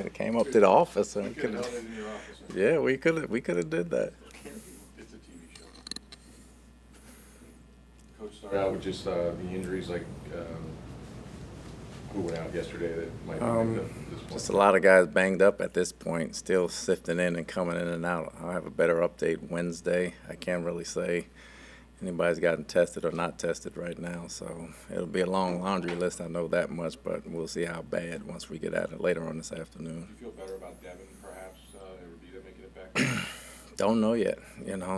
could have came up to the office and could have held it in your office. yeah, we could have did that. It's a TV show. Coach started out with just the injuries, like who went out yesterday that might be banged up at this point? Just a lot of guys banged up at this point, still sifting in and coming in and out. I'll have a better update Wednesday. I can't really say anybody's gotten tested or not tested right now, so it'll be a long laundry list, I know that much, but we'll see how bad once we get at it later on this afternoon. Do you feel better about Devin, perhaps, or Rubita making it back? Don't know yet,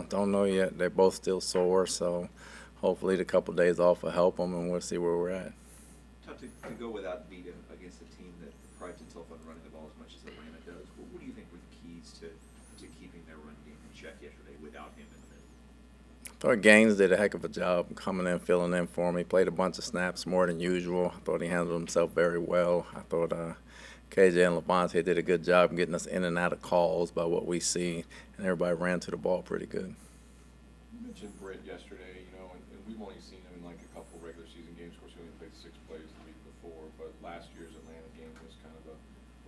don't know yet. They're both still sore, so hopefully the couple days off will help them, and we'll see where we're at. Tough to go without Vita against a team that prides itself on running the ball as much as Atlanta does. What do you think were the keys to keeping their run game in check yesterday without him in the middle? I thought Gaines did a heck of a job coming in, filling in for me. Played a bunch of snaps more than usual. I thought he handled himself very well. I thought KJ and Levante did a good job getting us in and out of calls by what we see, and everybody ran to the ball pretty good. You mentioned Britt yesterday, and we've only seen him in like a couple regular season games. Of course, he only played 6 plays the week before, but last year's Atlanta game was kind of a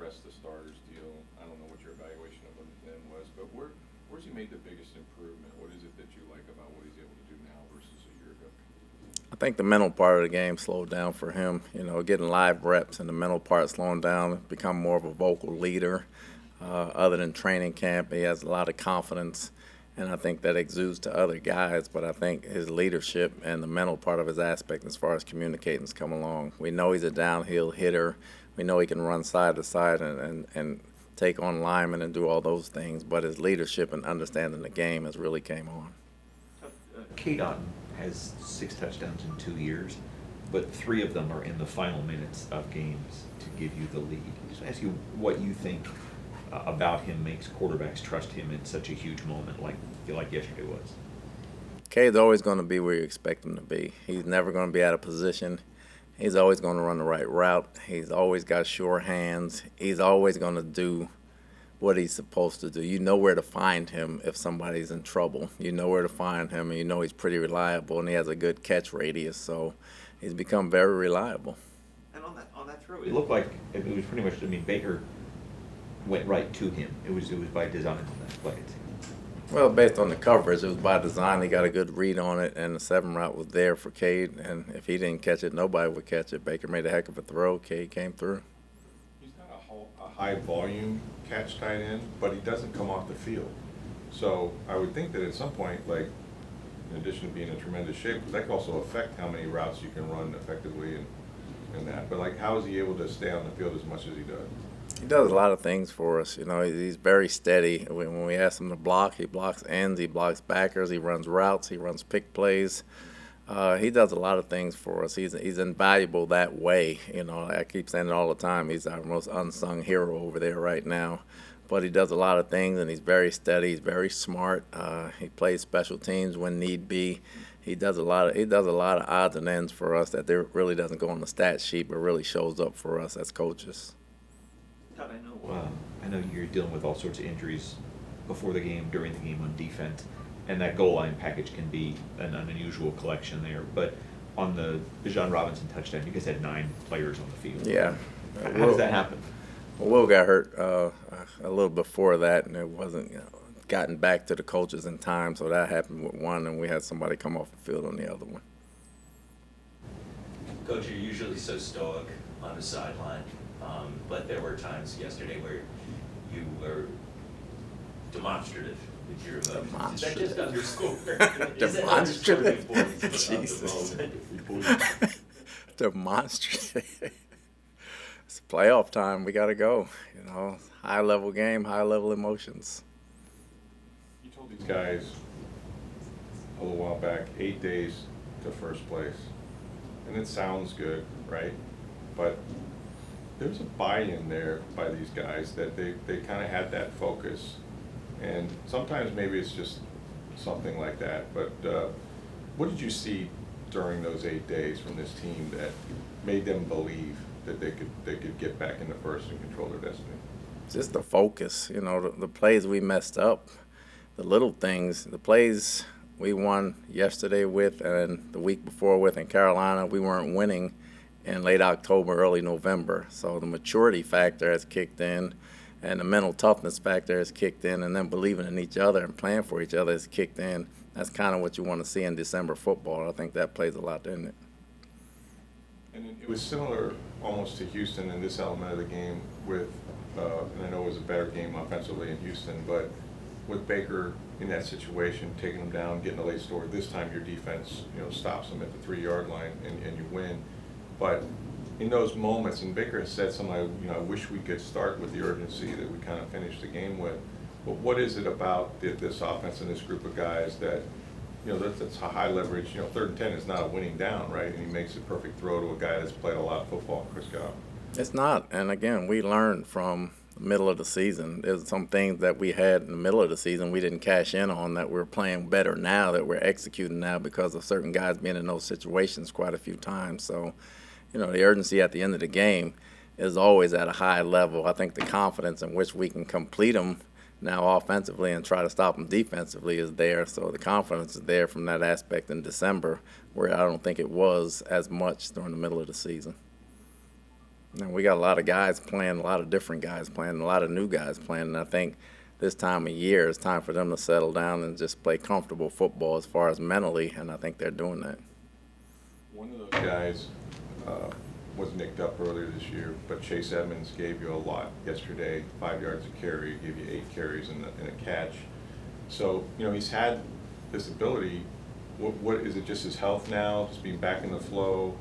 rest the starters deal. I don't know what your evaluation of him then was, but where's he made the biggest improvement? What is it that you like about what he's able to do now versus a year ago? I think the mental part of the game slowed down for him. Getting live reps and the mental part slowing down, become more of a vocal leader. Other than training camp, he has a lot of confidence, and I think that exudes to other guys. But I think his leadership and the mental part of his aspect as far as communicating has come along. We know he's a downhill hitter. We know he can run side to side and take on linemen and do all those things. But his leadership and understanding the game has really came on. Cade Otton has 6 touchdowns in 2 years, but 3 of them are in the final minutes of games to give you the lead. Just ask you what you think about him makes quarterbacks trust him in such a huge moment like yesterday was. Cade's always going to be where you expect him to be. He's never going to be out of position. He's always going to run the right route. He's always got sure hands. He's always going to do what he's supposed to do. You know where to find him if somebody's in trouble. You know where to find him, and you know he's pretty reliable, and he has a good catch radius, so he's become very reliable. And on that throw, it looked like it was pretty much, Baker went right to him. It was by design on that play, it seemed. Well, based on the coverage, it was by design. He got a good read on it, and the 7 route was there for Cade, and if he didn't catch it, nobody would catch it. Baker made a heck of a throw. Cade came through. He's not a high volume catch tight end, but he doesn't come off the field. So I would think that at some point, like, in addition to being in tremendous shape, because that can also affect how many routes you can run effectively and that. But like, how is he able to stay on the field as much as he does? He does a lot of things for us. He's very steady. When we ask him to block, he blocks ends, he blocks backers, he runs routes, he runs pick plays. He does a lot of things for us. He's invaluable that way. I keep saying it all the time. He's our most unsung hero over there right now. But he does a lot of things, and he's very steady. He's very smart. He plays special teams when need be. He does a lot of odds and ends for us that there really doesn't go on the stat sheet, but really shows up for us as coaches. Todd, I know you're dealing with all sorts of injuries before the game, during the game on defense, and that goal line package can be an unusual collection there. But on the Bijan Robinson touchdown, you guys had 9 players on the field. Yeah. How does that happen? Well, Will got hurt a little before that, and it wasn't gotten back to the coaches in time, so that happened with one, and we had somebody come off the field on the other one. Coach, you're usually so stoic on the sideline, but there were times yesterday where you were demonstrative with your emotions. Is that just underscore? Demonstrative? Jesus. Demonstrative. It's playoff time. We got to go. High-level game, high-level emotions. You told these guys a little while back, 8 days to first place. And it sounds good, right? But there's a buy-in there by these guys that they kind of had that focus. And sometimes maybe it's just something like that. But what did you see during those 8 days from this team that made them believe that they could get back into first and control their destiny? Just the focus. The plays we messed up, the little things, the plays we won yesterday with and the week before with in Carolina, we weren't winning in late October, early November. So the maturity factor has kicked in, and the mental toughness factor has kicked in, and then believing in each other and playing for each other has kicked in. That's kind of what you want to see in December football. I think that plays a lot in it. And it was similar almost to Houston in this element of the game with, and I know it was a better game offensively in Houston, but with Baker in that situation, taking them down, getting a late score. This time your defense, stops them at the 3-yard line and you win. But in those moments, and Baker has said something, I wish we could start with the urgency that we kind of finished the game with. But what is it about this offense and this group of guys that, that's a high leverage, 3rd and 10 is not a winning down, right? And he makes a perfect throw to a guy that's played a lot of football, Chris Godwin. It's not. And again, we learned from the middle of the season. There's some things that we had in the middle of the season we didn't cash in on that we're playing better now, that we're executing now because of certain guys being in those situations quite a few times. So, the urgency at the end of the game is always at a high level. I think the confidence in which we can complete them now offensively and try to stop them defensively is there. So the confidence is there from that aspect in December, where I don't think it was as much during the middle of the season. And we got a lot of guys playing, a lot of different guys playing, a lot of new guys playing, and I think this time of year it's time for them to settle down and just play comfortable football as far as mentally, and I think they're doing that. One of those guys was nicked up earlier this year, but Chase Edmonds gave you a lot yesterday, 5 yards a carry, gave you 8 carries and a catch. So, he's had this ability. What is it, just his health now, just being back in the flow,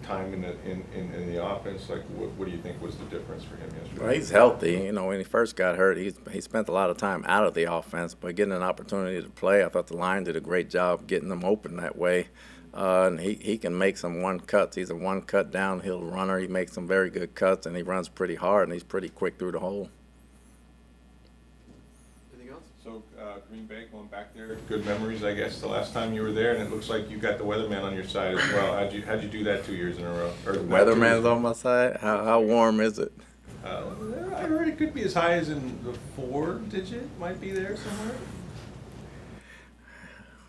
time in the offense? Like, what do you think was the difference for him yesterday? Well, he's healthy. When he first got hurt, he spent a lot of time out of the offense, but getting an opportunity to play, I thought the line did a great job getting them open that way. And he can make some one cuts. He's a one cut downhill runner. He makes some very good cuts, and he runs pretty hard, and he's pretty quick through the hole. Anything else? So Green Bay, going back there, good memories, I guess, the last time you were there, and it looks like you got the weatherman on your side as well. How'd you do that 2 years in a row? The weatherman's on my side? How warm is it? I heard it could be as high as in the 4-digit, might be there somewhere.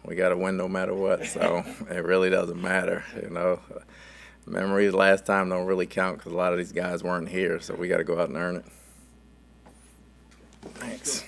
We got to win no matter what, so it really doesn't matter, Memories last time don't really count because a lot of these guys weren't here, so we got to go out and earn it. Thanks.